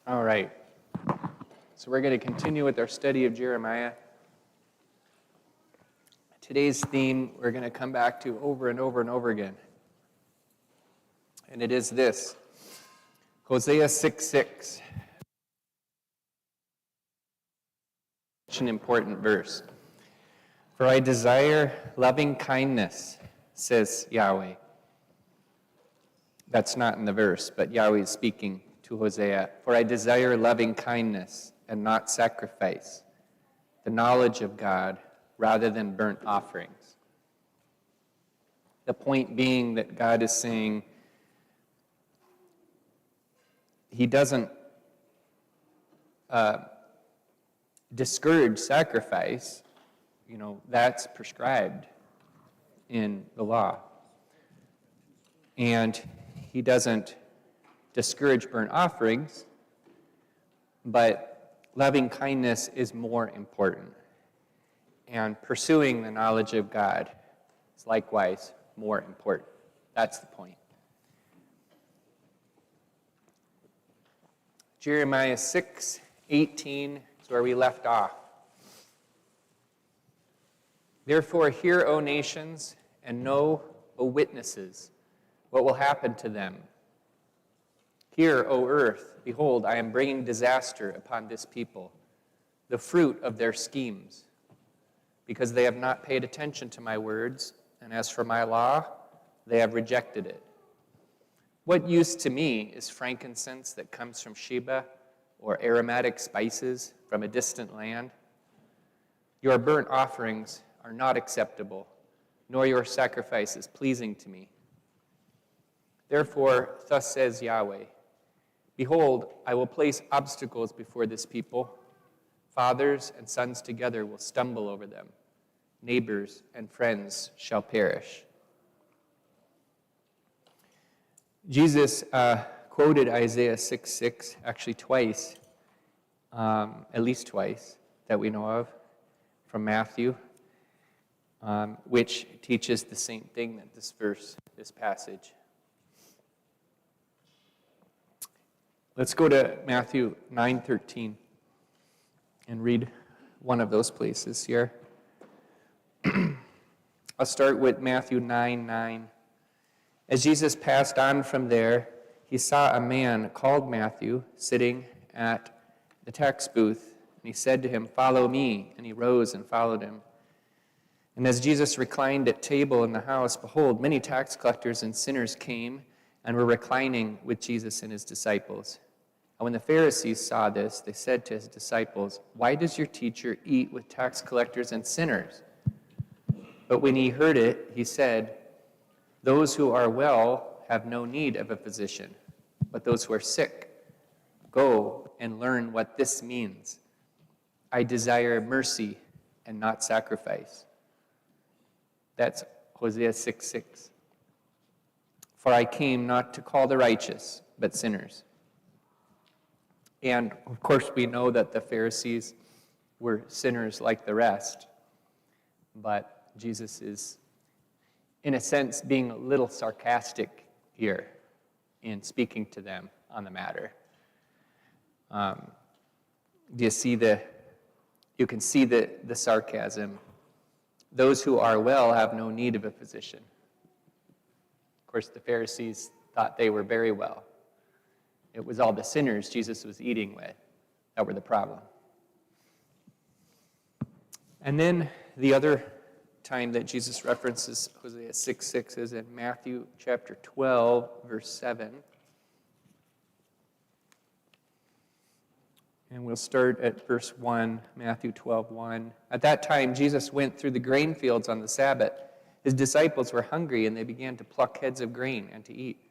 All right. So we're going to continue with our study of Jeremiah. Today's theme we're going to come back to over and over and over again. And it is this. Hosea 6:6. Such an important verse. For I desire loving kindness, says Yahweh. That's not in the verse, but Yahweh is speaking to Hosea. For I desire loving kindness and not sacrifice, the knowledge of God rather than burnt offerings. The point being that God is saying he doesn't discourage sacrifice. You know, that's prescribed in the law. And he doesn't discourage burnt offerings, but loving kindness is more important. And pursuing the knowledge of God is likewise more important. That's the point. Jeremiah 6:18 is where we left off. Therefore, hear, O nations, and know, O witnesses, what will happen to them. Hear, O earth, behold, I am bringing disaster upon this people, the fruit of their schemes, because they have not paid attention to my words, and as for my law, they have rejected it. What use to me is frankincense that comes from Sheba, or aromatic spices from a distant land? Your burnt offerings are not acceptable, nor your sacrifices pleasing to me. Therefore, thus says Yahweh, behold, I will place obstacles before this people. Fathers and sons together will stumble over them. Neighbors and friends shall perish. Jesus quoted Isaiah 6:6 actually twice, at least twice that we know of, from Matthew, which teaches the same thing that this passage. Let's go to Matthew 9:13 and read one of those places here. I'll start with Matthew 9:9. As Jesus passed on from there, he saw a man called Matthew sitting at the tax booth, and he said to him, "Follow me." And he rose and followed him. And as Jesus reclined at table in the house, behold, many tax collectors and sinners came and were reclining with Jesus and his disciples. And when the Pharisees saw this, they said to his disciples, "Why does your teacher eat with tax collectors and sinners?" But when he heard it, he said, "Those who are well have no need of a physician, but those who are sick. Go and learn what this means. I desire mercy and not sacrifice." That's Hosea 6:6. For I came not to call the righteous, but sinners. And, of course, we know that the Pharisees were sinners like the rest. But Jesus is, in a sense, being a little sarcastic here in speaking to them on the matter. You can see the sarcasm. Those who are well have no need of a physician. Of course, the Pharisees thought they were very well. It was all the sinners Jesus was eating with that were the problem. And then the other time that Jesus references Hosea 6:6 is in Matthew chapter 12, verse 7. And we'll start at verse 1, Matthew 12:1. At that time, Jesus went through the grain fields on the Sabbath. His disciples were hungry, and they began to pluck heads of grain and to eat.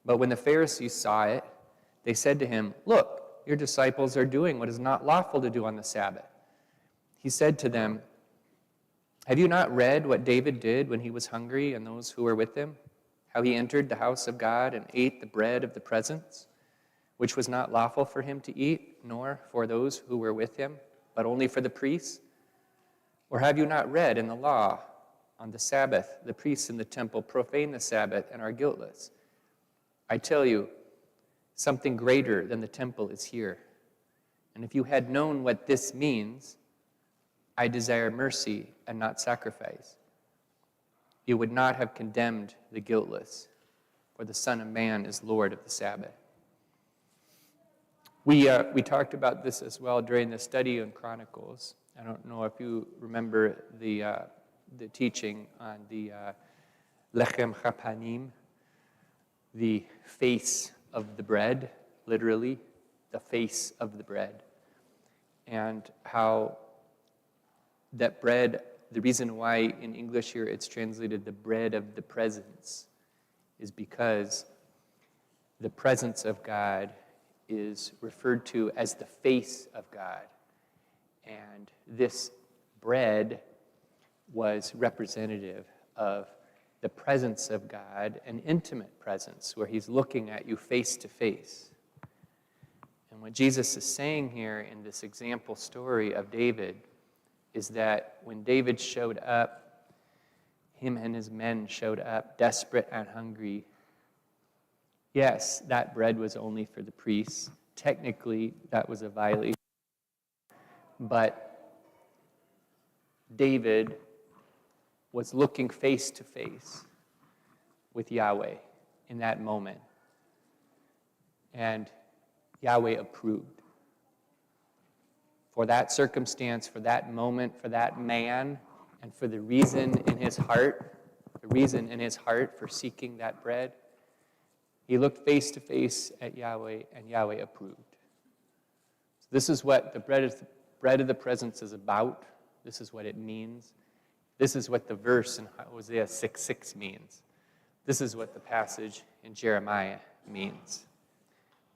But when the Pharisees saw it, they said to him, "Look, your disciples are doing what is not lawful to do on the Sabbath." He said to them, "Have you not read what David did when he was hungry and those who were with him? How he entered the house of God and ate the bread of the presence, which was not lawful for him to eat, nor for those who were with him, but only for the priests? Or have you not read in the law, on the Sabbath, the priests in the temple profane the Sabbath and are guiltless? I tell you, Something greater than the temple is here. And if you had known what this means, I desire mercy and not sacrifice, you would not have condemned the guiltless, for the Son of Man is Lord of the Sabbath. We talked about this as well during the study on Chronicles. I don't know if you remember the teaching on the Lechem Chapanim, the face of the bread, literally, the face of the bread. And how that bread, the reason why in English here it's translated the bread of the presence, is because the presence of God is referred to as the face of God. And this bread was representative of the presence of God, an intimate presence where he's looking at you face to face. And what Jesus is saying here in this example story of David is that when David showed up, him and his men showed up desperate and hungry. Yes, that bread was only for the priests. Technically, that was a violation. But David was looking face to face with Yahweh in that moment. And Yahweh approved. For that circumstance, for that moment, for that man, and for the reason in his heart for seeking that bread, he looked face to face at Yahweh, and Yahweh approved. So this is what the bread of the presence is about. This is what it means. This is what the verse in Hosea 6:6 means. This is what the passage in Jeremiah means.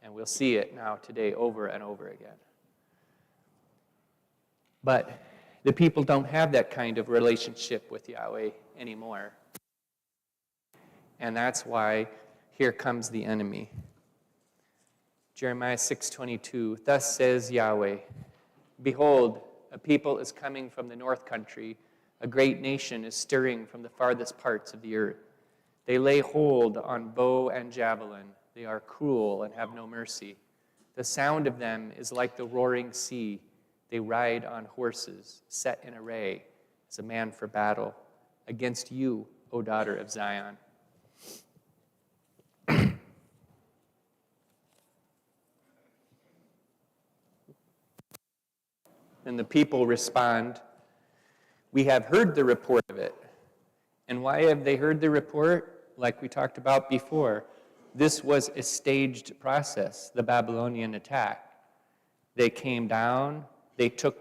And we'll see it now today over and over again. But the people don't have that kind of relationship with Yahweh anymore. And that's why here comes the enemy. Jeremiah 6:22, thus says Yahweh, behold, a people is coming from the north country, a great nation is stirring from the farthest parts of the earth. They lay hold on bow and javelin. They are cruel and have no mercy. The sound of them is like the roaring sea. They ride on horses, set in array as a man for battle. Against you, O daughter of Zion. And the people respond, we have heard the report of it. And why have they heard the report? Like we talked about before, this was a staged process, the Babylonian attack. They came down, they took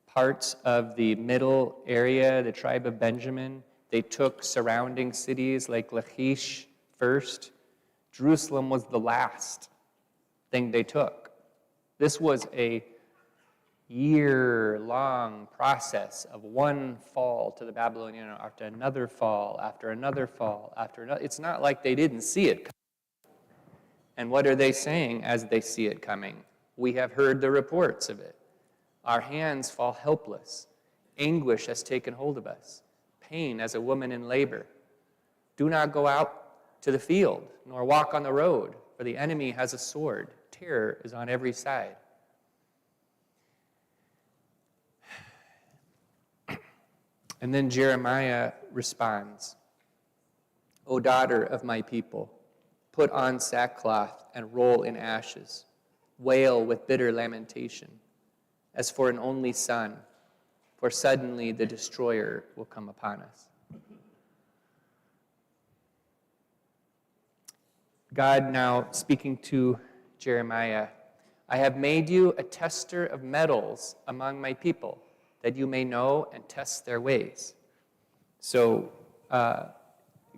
parts of the middle area, the tribe of Benjamin. They took surrounding cities like Lachish first. Jerusalem was the last thing they took. This was a year-long process of one fall to the Babylonian after another fall, after another fall, after another. It's not like they didn't see it coming. And what are they saying as they see it coming? We have heard the reports of it. Our hands fall helpless. Anguish has taken hold of us. Pain as a woman in labor. Do not go out to the field, nor walk on the road, for the enemy has a sword. Terror is on every side. And then Jeremiah responds, O daughter of my people, put on sackcloth and roll in ashes. Wail with bitter lamentation, as for an only son, for suddenly the destroyer will come upon us. God now speaking to Jeremiah, I have made you a tester of metals among my people, that you may know and test their ways. So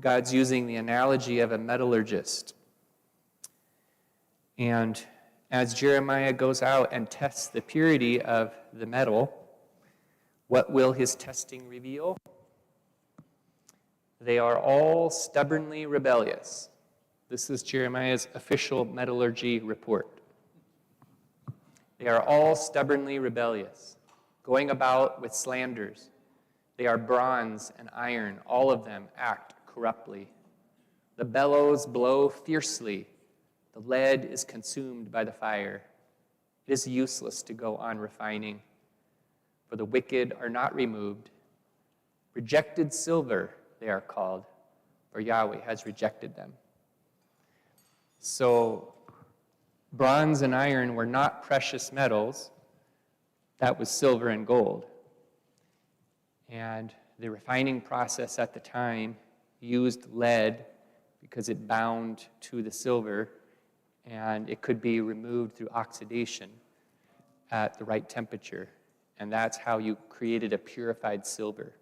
God's using the analogy of a metallurgist. And as Jeremiah goes out and tests the purity of the metal, what will his testing reveal? They are all stubbornly rebellious. This is Jeremiah's official metallurgy report. They are all stubbornly rebellious, going about with slanders. They are bronze and iron. All of them act corruptly. The bellows blow fiercely. The lead is consumed by the fire. It is useless to go on refining, for the wicked are not removed. Rejected silver, they are called, for Yahweh has rejected them. So bronze and iron were not precious metals. That was silver and gold. And the refining process at the time used lead because it bound to the silver, and it could be removed through oxidation at the right temperature. And that's how you created a purified silver.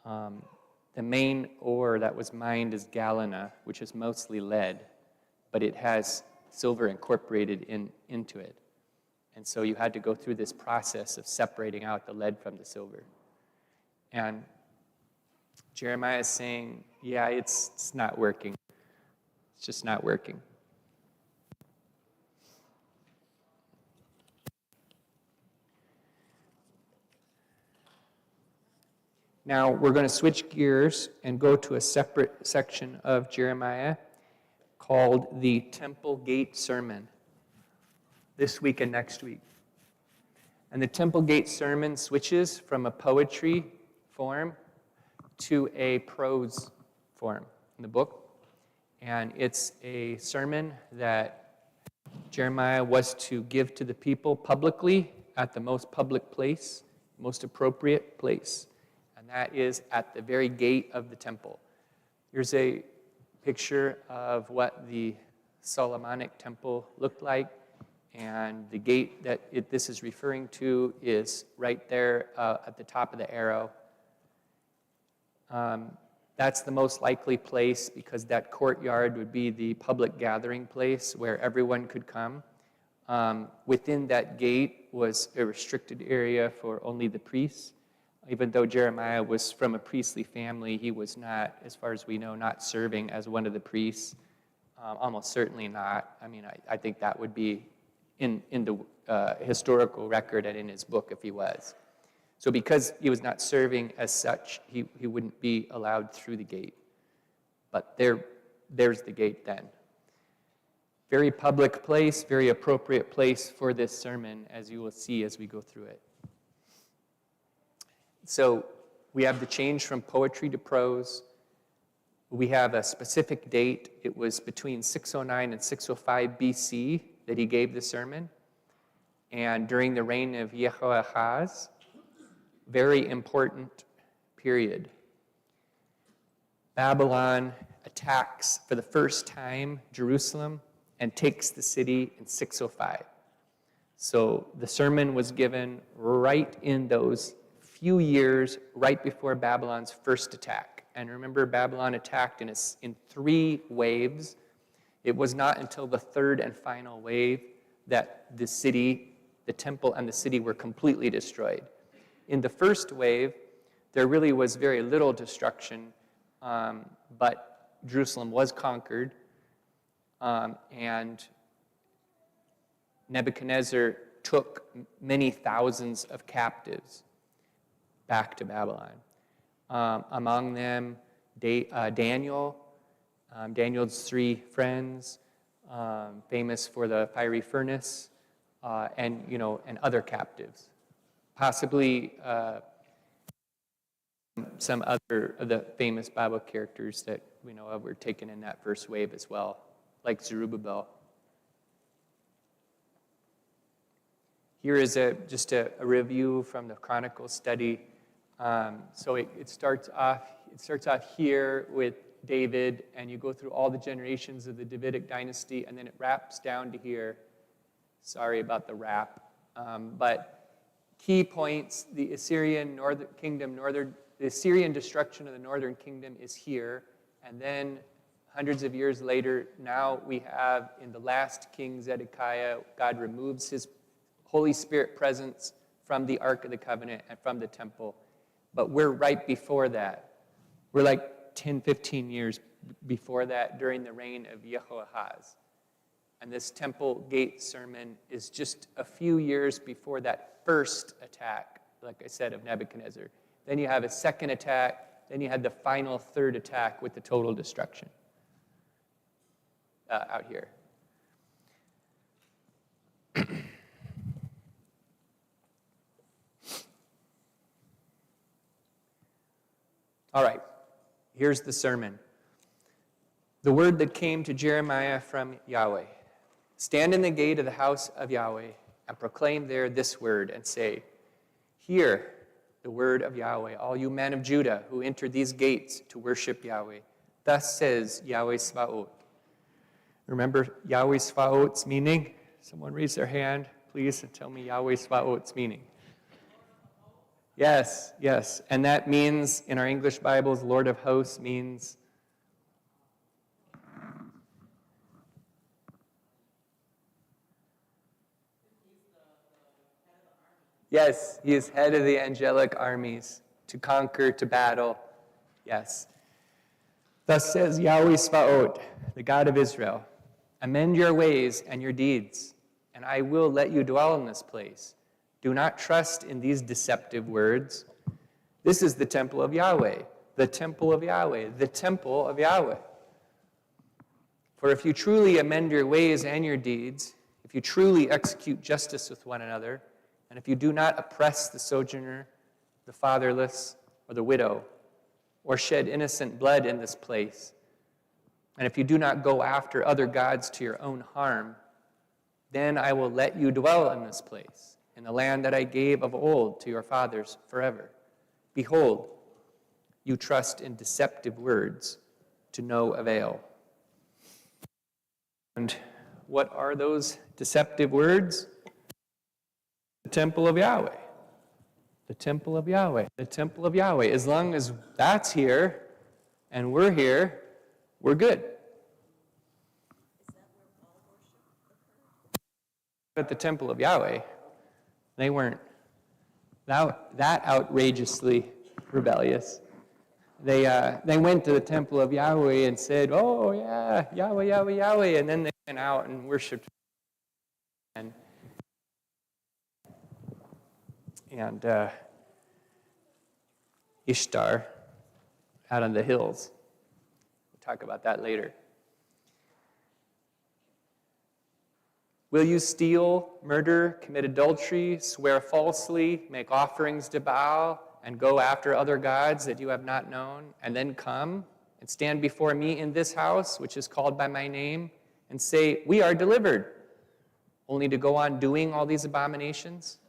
The main ore that was mined is galena, which is mostly lead, but it has silver incorporated into it. And so you had to go through this process of separating out the lead from the silver. And Jeremiah is saying, yeah, it's not working. It's just not working. Now, we're going to switch gears and go to a separate section of Jeremiah called the Temple Gate Sermon, this week and next week. And the Temple Gate Sermon switches from a poetry form to a prose form in the book. And it's a sermon that Jeremiah was to give to the people publicly at the most public place, most appropriate place. And that is at the very gate of the temple. Here's a picture of what the Solomonic temple looked like. And the gate that this is referring to is right there at the top of the arrow. That's the most likely place because that courtyard would be the public gathering place where everyone could come. Within that gate was a restricted area for only the priests. Even though Jeremiah was from a priestly family, he was not, as far as we know, not serving as one of the priests. Almost certainly not. I mean, I think that would be in the historical record and in his book if he was. So because he was not serving as such, he wouldn't be allowed through the gate. But there's the gate then. Very public place, very appropriate place for this sermon, as you will see as we go through it. So we have the change from poetry to prose. We have a specific date. It was between 609 and 605 BC that he gave the sermon. And during the reign of Jehoahaz, very important period. Babylon attacks for the first time Jerusalem and takes the city in 605. So the sermon was given right in those few years right before Babylon's first attack. And remember, Babylon attacked in 3 waves. It was not until the third and final wave that the city, the temple, and the city were completely destroyed. In the first wave, there really was very little destruction, but Jerusalem was conquered, and Nebuchadnezzar took many thousands of captives back to Babylon. Among them, Daniel, Daniel's 3 friends, famous for the fiery furnace, and other captives. Possibly some other of the famous Bible characters that we know of were taken in that first wave as well, like Zerubbabel. Here is just a review from the Chronicles study. So it starts off here with David, and you go through all the generations of the Davidic dynasty, and then it wraps down to here. Sorry about the wrap, but key points: the Assyrian the Assyrian destruction of the northern kingdom is here, and then hundreds of years later, now we have in the last king Zedekiah, God removes his Holy Spirit presence from the Ark of the Covenant and from the temple. But we're right before that. We're like 10, 15 years before that during the reign of Jehoahaz. And this Temple Gate sermon is just a few years before that first attack, like I said, of Nebuchadnezzar. Then you have a second attack. Then you had the final third attack with the total destruction out here. All right, here's the sermon. The word that came to Jeremiah from Yahweh. Stand in the gate of the house of Yahweh and proclaim there this word and say, hear the word of Yahweh, all you men of Judah who enter these gates to worship Yahweh. Thus says Yahweh Svaot. Remember Yahweh Svaot's meaning? Someone raise their hand, please, and tell me Yahweh Svaot's meaning. Yes. And that means, in our English Bibles, Lord of hosts means yes, he is head of the angelic armies, to conquer, to battle. Yes. Thus says Yahweh Svaot, the God of Israel, amend your ways and your deeds, and I will let you dwell in this place. Do not trust in these deceptive words. This is the temple of Yahweh, the temple of Yahweh, the temple of Yahweh. For if you truly amend your ways and your deeds, if you truly execute justice with one another, and if you do not oppress the sojourner, the fatherless, or the widow, or shed innocent blood in this place, and if you do not go after other gods to your own harm, then I will let you dwell in this place, in the land that I gave of old to your fathers forever. Behold, you trust in deceptive words to no avail. And what are those deceptive words? The temple of Yahweh. The temple of Yahweh. The temple of Yahweh. As long as that's here and we're here, we're good. At the temple of Yahweh, they weren't that outrageously rebellious. They went to the temple of Yahweh and said, oh yeah, Yahweh, Yahweh, Yahweh, and then they went out and worshipped and Ishtar out on the hills. We'll talk about that later. Will you steal, murder, commit adultery, swear falsely, make offerings to Baal, and go after other gods that you have not known, and then come and stand before me in this house, which is called by my name, and say, we are delivered, only to go on doing all these abominations?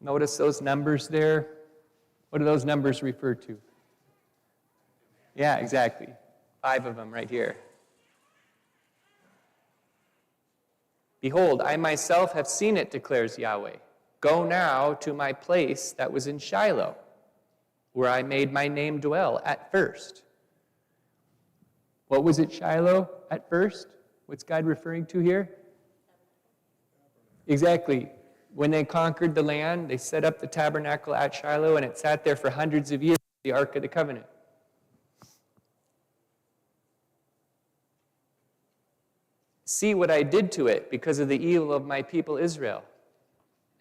Notice those numbers there. What do those numbers refer to? Yeah, exactly. 5 of them right here. Behold, I myself have seen it, declares Yahweh. Go now to my place that was in Shiloh, where I made my name dwell at first. What was it, Shiloh, at first? What's God referring to here? Exactly. When they conquered the land, they set up the tabernacle at Shiloh, and it sat there for hundreds of years, the Ark of the Covenant. See what I did to it because of the evil of my people Israel.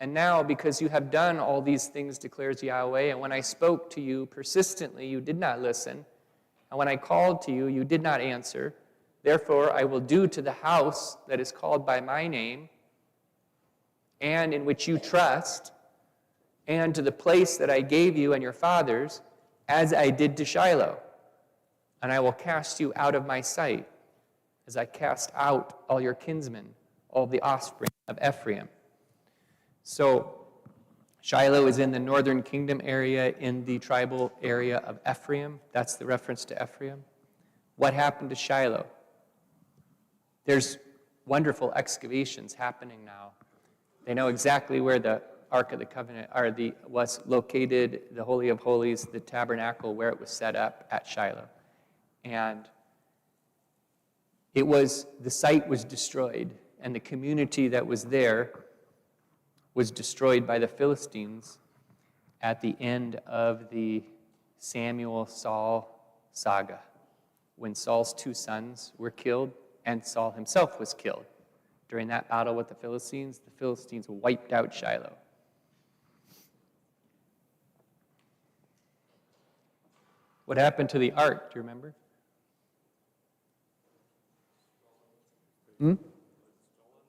And now, because you have done all these things, declares Yahweh, and when I spoke to you persistently, you did not listen, and when I called to you, you did not answer. Therefore, I will do to the house that is called by my name, and in which you trust, and to the place that I gave you and your fathers, as I did to Shiloh. And I will cast you out of my sight, as I cast out all your kinsmen, all the offspring of Ephraim. So Shiloh is in the northern kingdom area, in the tribal area of Ephraim. That's the reference to Ephraim. What happened to Shiloh? There's wonderful excavations happening now. They know exactly where the Ark of the Covenant was located, the Holy of Holies, the tabernacle, where it was set up at Shiloh. And the site was destroyed, and the community that was there was destroyed by the Philistines at the end of the Samuel-Saul saga, when Saul's 2 sons were killed and Saul himself was killed. During that battle with the Philistines wiped out Shiloh. What happened to the ark? Do you remember?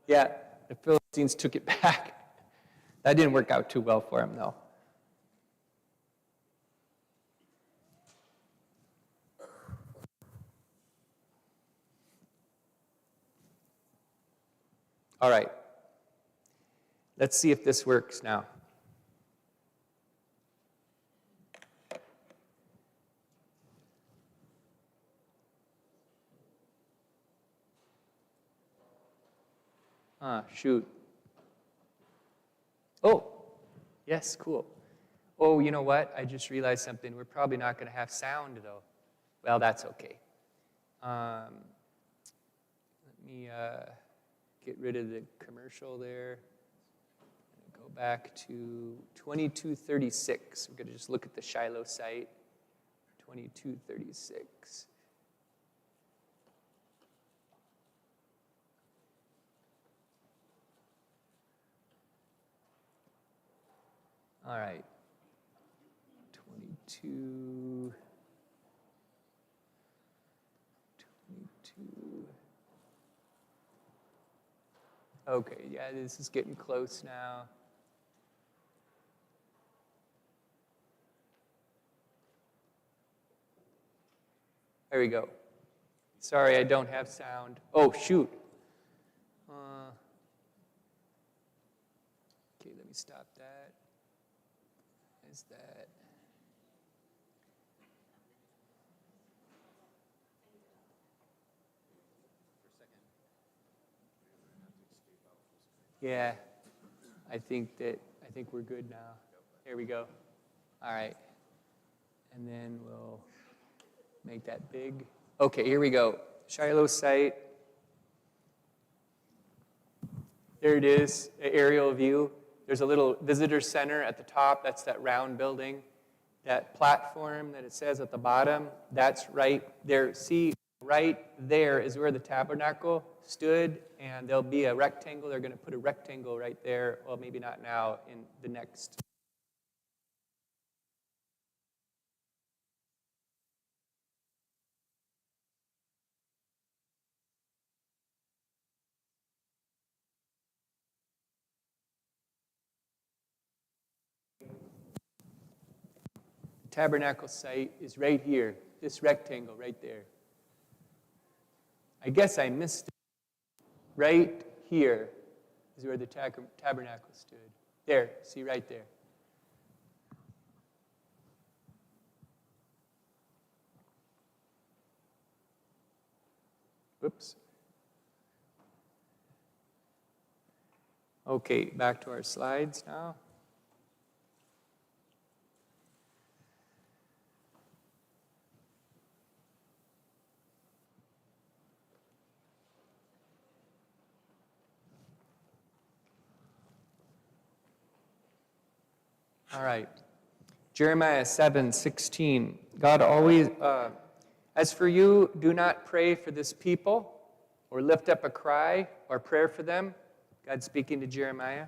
Yeah, the Philistines took it back. That didn't work out too well for him, though. All right. Let's see if this works now. Shoot. Oh, yes, cool. Oh, you know what? I just realized something. We're probably not going to have sound, though. Well, that's okay. Let me get rid of the commercial there. Go back to 2236. We're going to just look at the Shiloh site. 2236. All right. 22. Okay, yeah, this is getting close now. There we go. Sorry, I don't have sound. Oh, shoot. Okay, let me stop that. Is that? Yeah, I think we're good now. Here we go. All right. And then we'll make that big. Okay, here we go. Shiloh site. There it is, an aerial view. There's a little visitor center at the top. That's that round building. That platform that it says at the bottom, that's right there. See, right there is where the tabernacle stood, and there'll be a rectangle. They're going to put a rectangle right there. Well, maybe not now, in the next. The tabernacle site is right here, this rectangle right there. I guess I missed it. Right here is where the tabernacle stood. There, see right there. Whoops. Okay, back to our slides now. All right. Jeremiah 7:16. God always, as for you, do not pray for this people or lift up a cry or prayer for them. God speaking to Jeremiah.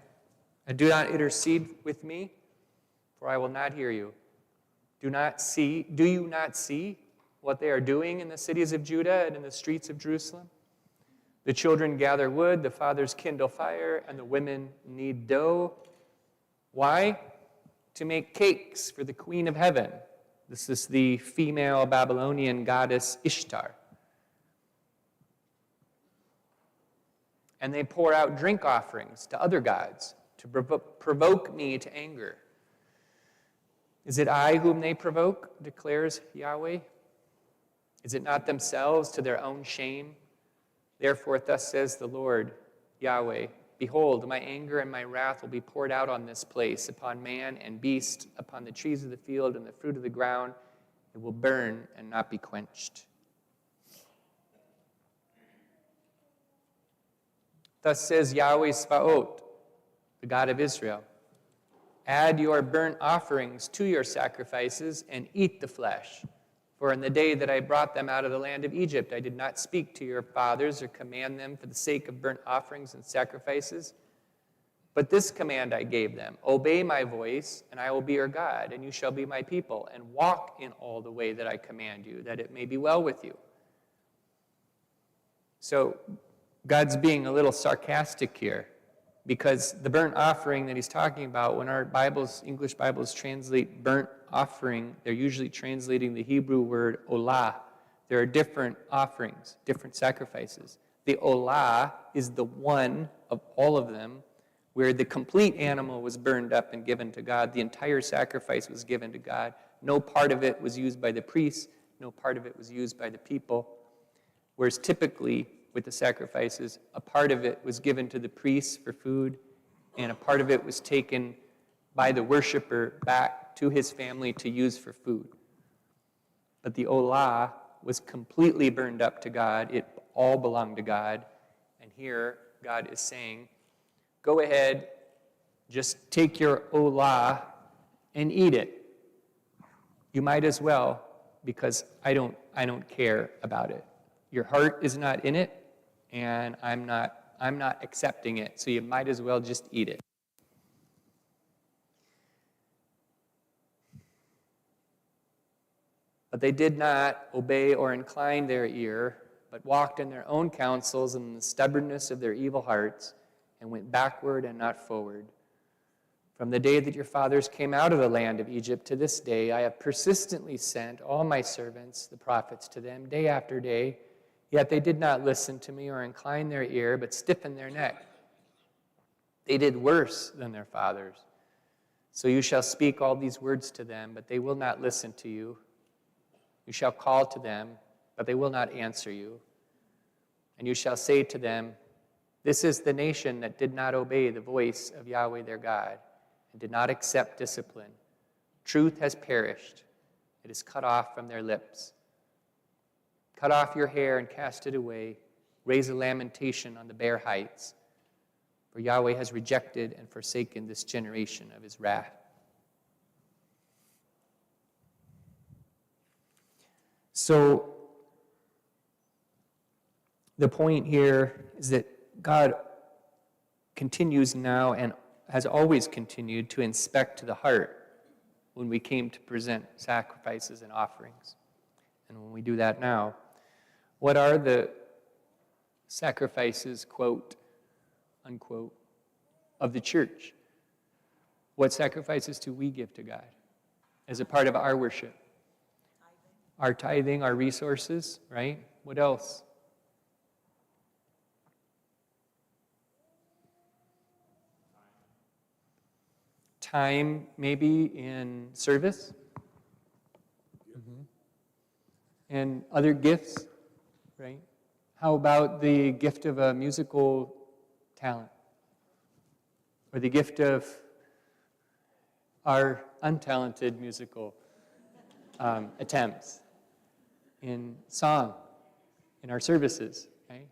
And do not intercede with me, for I will not hear you. Do you not see what they are doing in the cities of Judah and in the streets of Jerusalem? The children gather wood, the fathers kindle fire, and the women knead dough. Why? To make cakes for the queen of heaven. This is the female Babylonian goddess Ishtar. And they pour out drink offerings to other gods to provoke me to anger. Is it I whom they provoke, declares Yahweh? Is it not themselves to their own shame? Therefore, thus says the Lord, Yahweh, behold, my anger and my wrath will be poured out on this place, upon man and beast, upon the trees of the field and the fruit of the ground. It will burn and not be quenched. Thus says Yahweh Svaot, the God of Israel, add your burnt offerings to your sacrifices and eat the flesh. For in the day that I brought them out of the land of Egypt, I did not speak to your fathers or command them for the sake of burnt offerings and sacrifices. But this command I gave them, obey my voice, and I will be your God, and you shall be my people, and walk in all the way that I command you, that it may be well with you. So God's being a little sarcastic here, because the burnt offering that he's talking about, when our Bibles, English Bibles translate burnt offering, they're usually translating the Hebrew word olah. There are different offerings, different sacrifices. The olah is the one of all of them where the complete animal was burned up and given to God. The entire sacrifice was given to God. No part of it was used by the priests. No part of it was used by the people. Whereas typically with the sacrifices, a part of it was given to the priests for food, and a part of it was taken by the worshiper back to his family to use for food. But the olah was completely burned up to God. It all belonged to God. And here, God is saying, go ahead, just take your olah and eat it. You might as well, because I don't care about it. Your heart is not in it, and I'm not accepting it, so you might as well just eat it. But they did not obey or incline their ear, but walked in their own counsels and in the stubbornness of their evil hearts, and went backward and not forward. From the day that your fathers came out of the land of Egypt to this day, I have persistently sent all my servants, the prophets, to them day after day, yet they did not listen to me or incline their ear, but stiffened their neck. They did worse than their fathers. So you shall speak all these words to them, but they will not listen to you. You shall call to them, but they will not answer you. And you shall say to them, this is the nation that did not obey the voice of Yahweh their God, and did not accept discipline. Truth has perished. It is cut off from their lips. Cut off your hair and cast it away. Raise a lamentation on the bare heights. For Yahweh has rejected and forsaken this generation of his wrath. So, the point here is that God continues now and has always continued to inspect the heart when we came to present sacrifices and offerings. And when we do that now, what are the sacrifices, quote, unquote, of the church? What sacrifices do we give to God as a part of our worship? Our tithing, our resources, right? What else? Time, maybe, in service. Mm-hmm. And other gifts, right? How about the gift of a musical talent? Or the gift of our untalented musical attempts in song, in our services, right?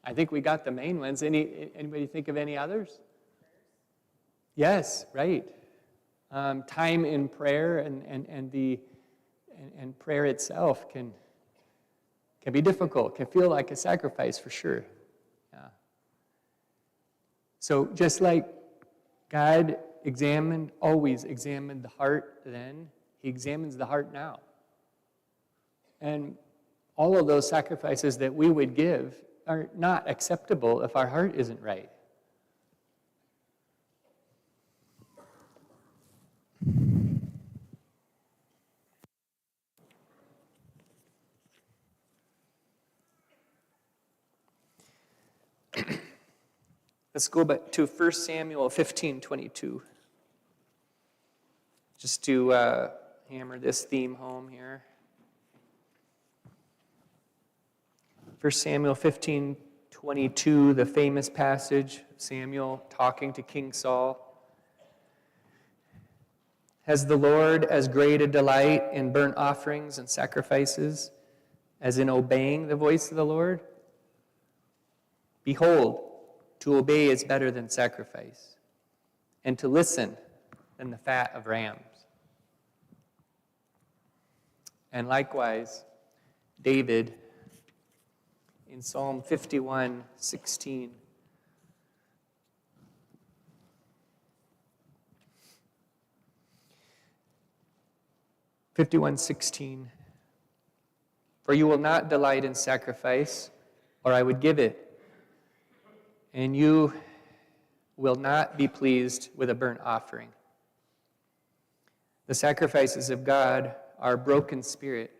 I think we got the main ones. Anybody think of any others? Yes, right. Time in prayer and prayer itself can be difficult, can feel like a sacrifice for sure. Yeah. So just like God always examined the heart then, he examines the heart now. And all of those sacrifices that we would give are not acceptable if our heart isn't right. Let's go back to 1 Samuel 15:22. Just to hammer this theme home here. 1 Samuel 15:22, the famous passage, Samuel talking to King Saul. Has the Lord as great a delight in burnt offerings and sacrifices as in obeying the voice of the Lord? Behold, to obey is better than sacrifice, and to listen than the fat of rams. And likewise, David, in Psalm 51:16, for you will not delight in sacrifice, or I would give it. And you will not be pleased with a burnt offering. The sacrifices of God are a broken spirit,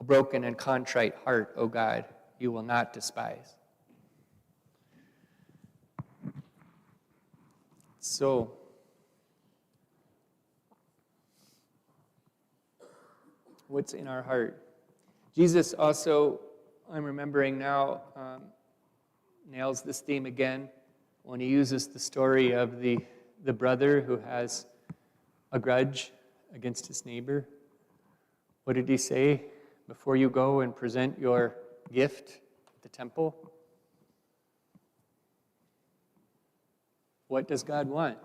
A broken and contrite heart, O God, you will not despise. So, what's in our heart? Jesus also, I'm remembering now, nails this theme again when he uses the story of the brother who has a grudge against his neighbor. What did he say? Before you go and present your gift at the temple, what does God want?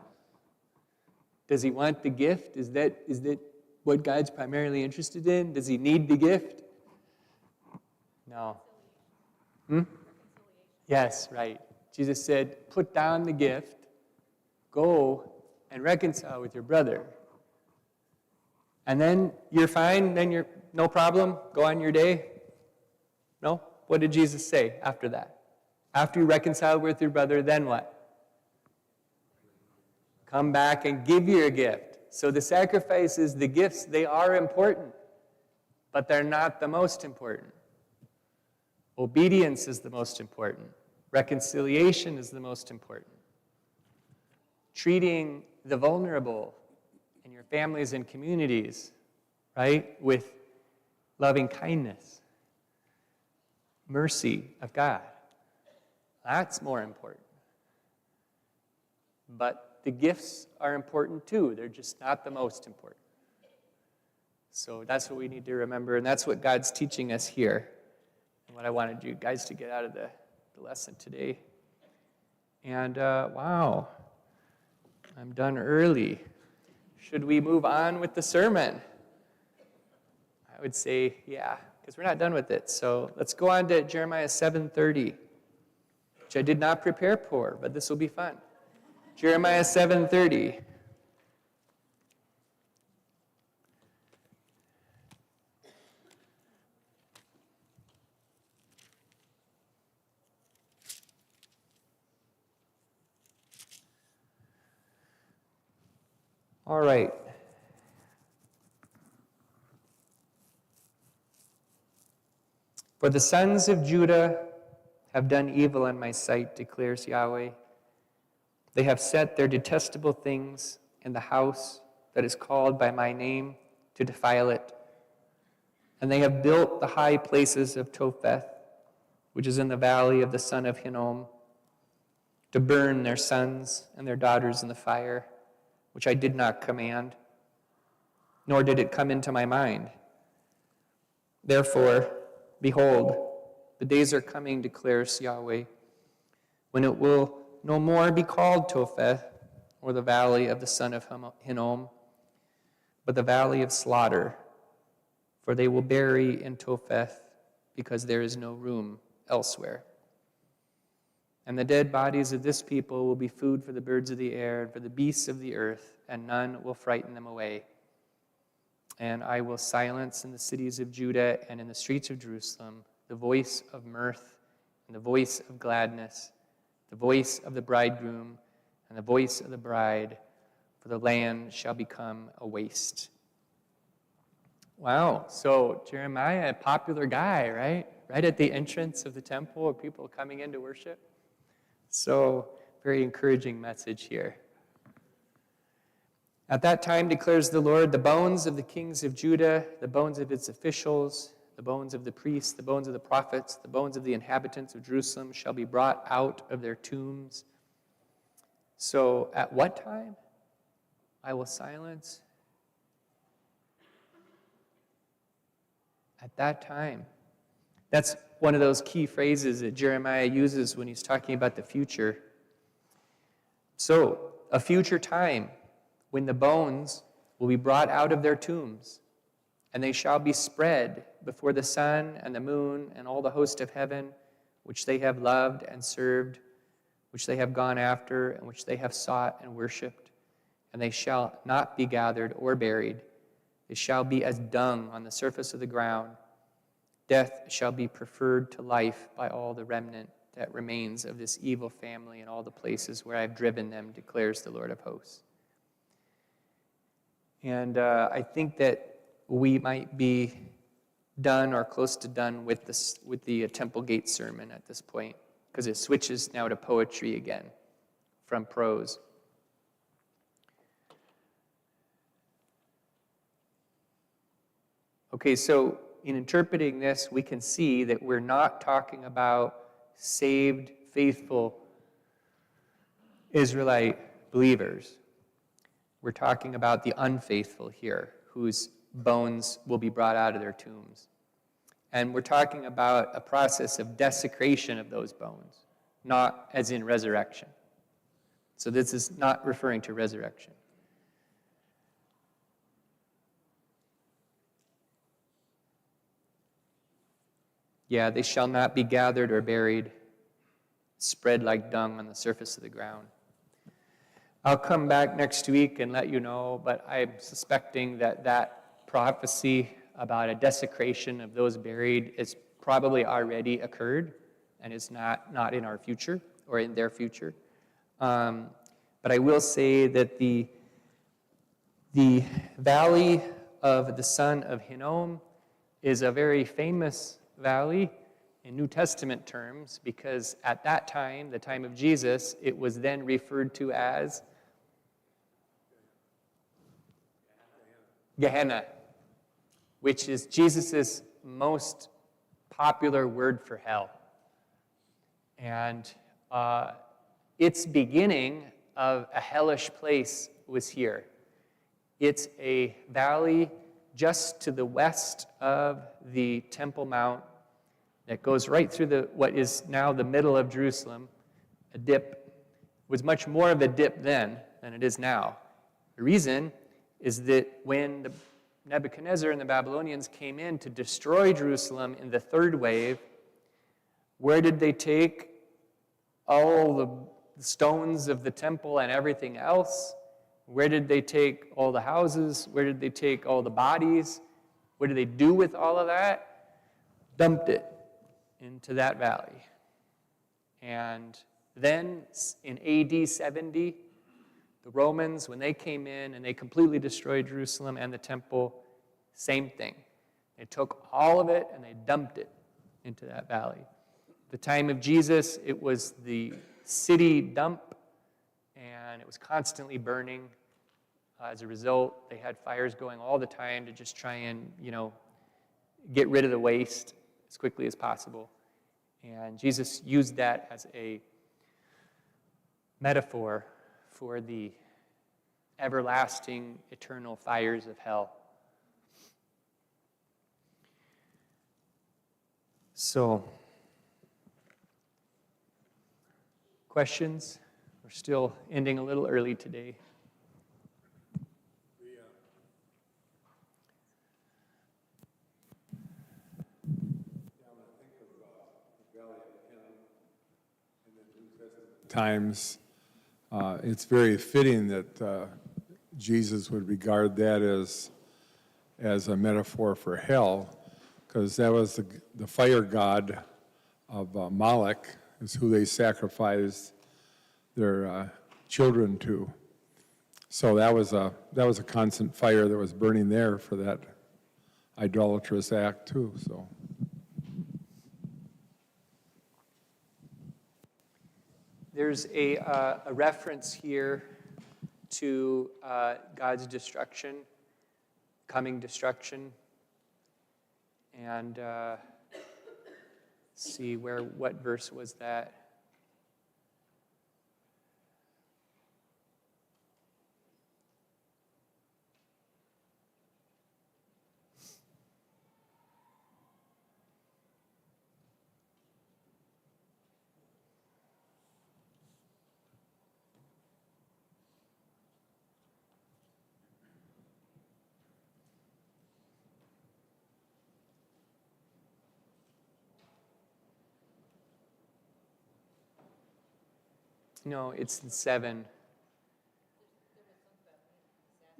Does he want the gift? Is that what God's primarily interested in? Does he need the gift? No. Yes, right. Jesus said, put down the gift, go and reconcile with your brother. And then you're fine, then you're no problem, go on your day. No? What did Jesus say after that? After you reconcile with your brother, then what? Come back and give your gift. So the sacrifices, the gifts, they are important, but they're not the most important. Obedience is the most important. Reconciliation is the most important. Treating the vulnerable in your families and communities, right, with loving kindness, mercy of God. That's more important. But the gifts are important too. They're just not the most important. So that's what we need to remember, and that's what God's teaching us here, and what I wanted you guys to get out of the lesson today. And wow, I'm done early. Should we move on with the sermon? I would say, yeah, because we're not done with it. So let's go on to Jeremiah 7:30, which I did not prepare for, but this will be fun. Jeremiah 7:30. All right. For the sons of Judah have done evil in my sight, declares Yahweh. They have set their detestable things in the house that is called by my name to defile it. And they have built the high places of Topheth, which is in the valley of the son of Hinnom, to burn their sons and their daughters in the fire, which I did not command, nor did it come into my mind. Therefore, behold, the days are coming, declares Yahweh, when it will no more be called Topheth, or the valley of the son of Hinnom, but the valley of slaughter, for they will bury in Topheth, because there is no room elsewhere. And the dead bodies of this people will be food for the birds of the air and for the beasts of the earth, and none will frighten them away. And I will silence in the cities of Judah and in the streets of Jerusalem the voice of mirth and the voice of gladness, the voice of the bridegroom and the voice of the bride, for the land shall become a waste. Wow, so Jeremiah, a popular guy, right? Right at the entrance of the temple, of people coming in to worship. So, very encouraging message here. At that time, declares the Lord, the bones of the kings of Judah, the bones of its officials, the bones of the priests, the bones of the prophets, the bones of the inhabitants of Jerusalem shall be brought out of their tombs. So, at what time I will silence? At that time. That's one of those key phrases that Jeremiah uses when he's talking about the future. So, a future time when the bones will be brought out of their tombs, and they shall be spread before the sun and the moon and all the host of heaven, which they have loved and served, which they have gone after, and which they have sought and worshipped. And they shall not be gathered or buried. They shall be as dung on the surface of the ground. Death shall be preferred to life by all the remnant that remains of this evil family in all the places where I've driven them, declares the Lord of hosts. And I think that we might be done or close to done with the Temple Gate sermon at this point, because it switches now to poetry again from prose. Okay, so in interpreting this, we can see that we're not talking about saved, faithful Israelite believers. We're talking about the unfaithful here, whose bones will be brought out of their tombs. And we're talking about a process of desecration of those bones, not as in resurrection. So this is not referring to resurrection. Yeah, they shall not be gathered or buried, spread like dung on the surface of the ground. I'll come back next week and let you know, but I'm suspecting that that prophecy about a desecration of those buried is probably already occurred and is not in our future or in their future. But I will say that the valley of the son of Hinnom is a very famous valley in New Testament terms, because at that time, the time of Jesus, it was then referred to as Gehenna, which is Jesus' most popular word for hell. And its beginning of a hellish place was here. It's a valley just to the west of the Temple Mount that goes right through what is now the middle of Jerusalem. A dip. It was much more of a dip then than it is now. The reason is that when Nebuchadnezzar and the Babylonians came in to destroy Jerusalem in the third wave, where did they take all the stones of the temple and everything else? Where did they take all the houses? Where did they take all the bodies? What did they do with all of that? Dumped it into that valley. And then in AD 70, the Romans, when they came in and they completely destroyed Jerusalem and the temple, same thing. They took all of it and they dumped it into that valley. The time of Jesus, it was the city dump, and it was constantly burning. As a result, they had fires going all the time to just try and, get rid of the waste as quickly as possible. And Jesus used that as a metaphor for the everlasting, eternal fires of hell. So, questions? We're still ending a little early today. Times, it's very fitting that Jesus would regard that as a metaphor for hell, because that was the fire god of Moloch, is who they sacrificed their children to. So that was a constant fire that was burning there for that idolatrous act too. So. There's a reference here to God's destruction, coming destruction. And let's see, what verse was that? No, it's in 7.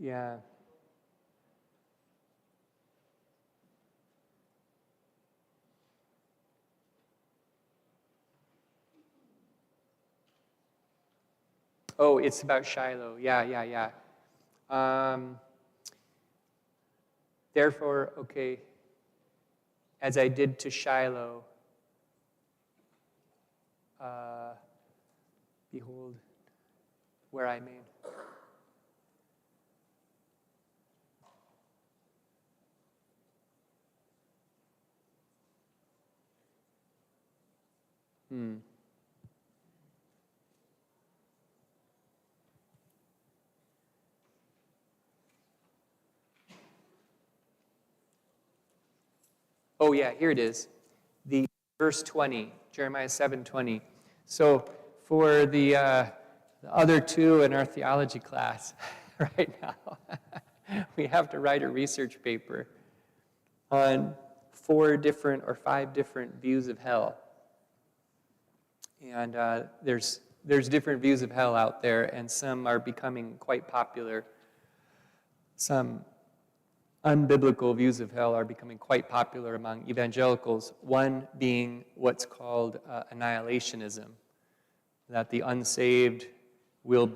Yeah. Oh, it's about Shiloh. Yeah. Therefore, okay. as I did to Shiloh. Behold, where I made. Oh yeah, here it is. The verse 20, Jeremiah 7:20. So for the other two in our theology class right now, we have to write a research paper on 4 different or 5 different views of hell. And there's different views of hell out there, and some are becoming quite popular. Some unbiblical views of hell are becoming quite popular among evangelicals, one being what's called annihilationism, that the unsaved will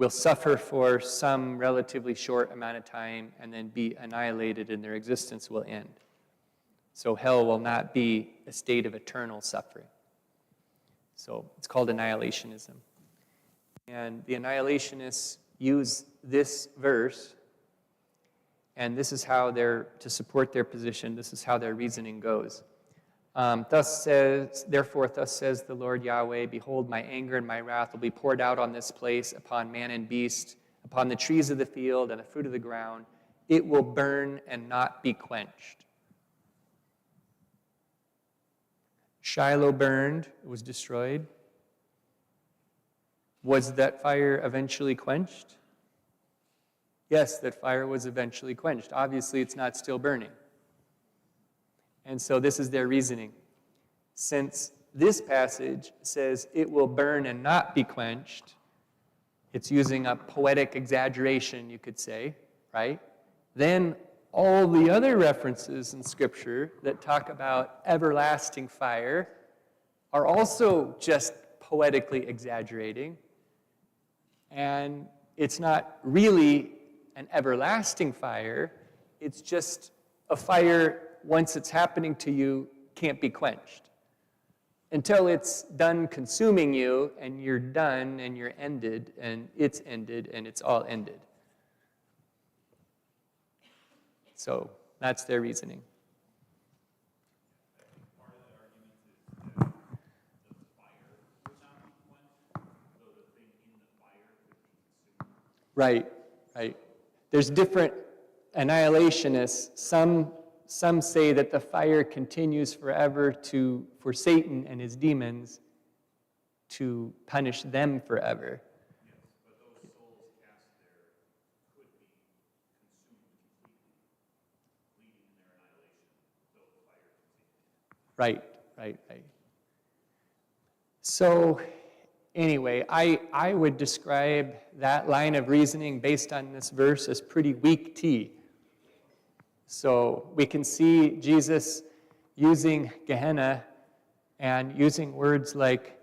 suffer for some relatively short amount of time and then be annihilated and their existence will end. So hell will not be a state of eternal suffering. So it's called annihilationism. And the annihilationists use this verse, and this is how to support their position, this is how their reasoning goes. Therefore, thus says the Lord Yahweh, behold, my anger and my wrath will be poured out on this place, upon man and beast, upon the trees of the field and the fruit of the ground. It will burn and not be quenched. Shiloh burned, it was destroyed. Was that fire eventually quenched? Yes, that fire was eventually quenched. Obviously, it's not still burning. And so this is their reasoning. Since this passage says it will burn and not be quenched, it's using a poetic exaggeration, you could say, right? Then all the other references in Scripture that talk about everlasting fire are also just poetically exaggerating. And it's not really an everlasting fire. It's just a fire, once it's happening to you, can't be quenched. Until it's done consuming you, and you're done, and you're ended, and it's all ended. So that's their reasoning. Part of that argument is that the fire would not be quenched, though the thing in the fire could be consumed. Right. There's different annihilationists. Some say that the fire continues forever for Satan and his demons to punish them forever. Yes, but those souls cast there could be consumed completely, leading in their annihilation, though the fire continues. Right. So anyway, I would describe that line of reasoning based on this verse as pretty weak tea. So we can see Jesus using Gehenna and using words like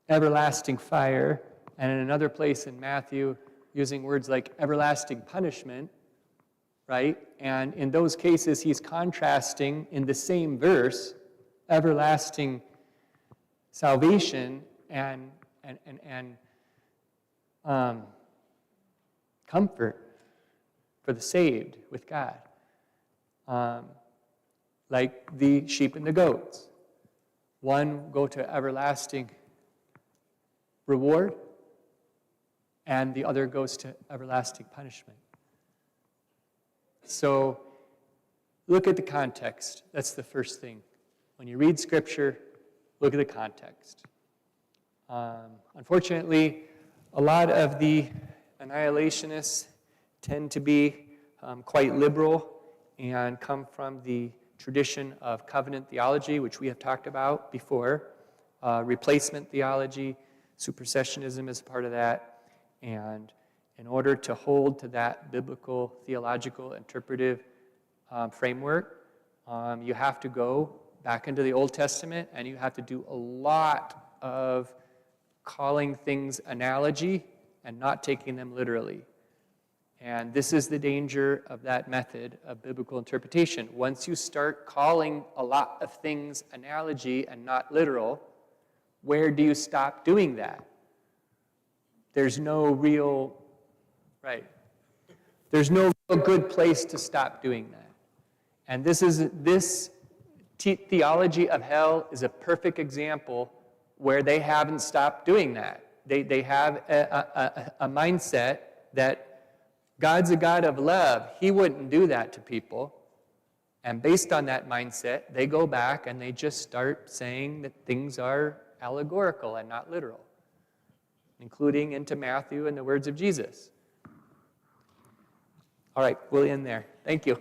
everlasting fire, and in another place in Matthew, using words like everlasting punishment, right? And in those cases, he's contrasting in the same verse everlasting salvation and comfort for the saved with God. Like the sheep and the goats. One go to everlasting reward, and the other goes to everlasting punishment. So look at the context. That's the first thing. When you read Scripture, look at the context. Unfortunately, a lot of the annihilationists tend to be quite liberal and come from the tradition of covenant theology, which we have talked about before, replacement theology, supersessionism is part of that, and in order to hold to that biblical, theological, interpretive framework, you have to go back into the Old Testament, and you have to do a lot of calling things analogy and not taking them literally. And this is the danger of that method of biblical interpretation. Once you start calling a lot of things analogy and not literal, where do you stop doing that? There's no real, right. There's no real good place to stop doing that. And this theology of hell is a perfect example where they haven't stopped doing that. They have a mindset that God's a God of love. He wouldn't do that to people. And based on that mindset, they go back and they just start saying that things are allegorical and not literal, including into Matthew and the words of Jesus. All right, we'll end there. Thank you.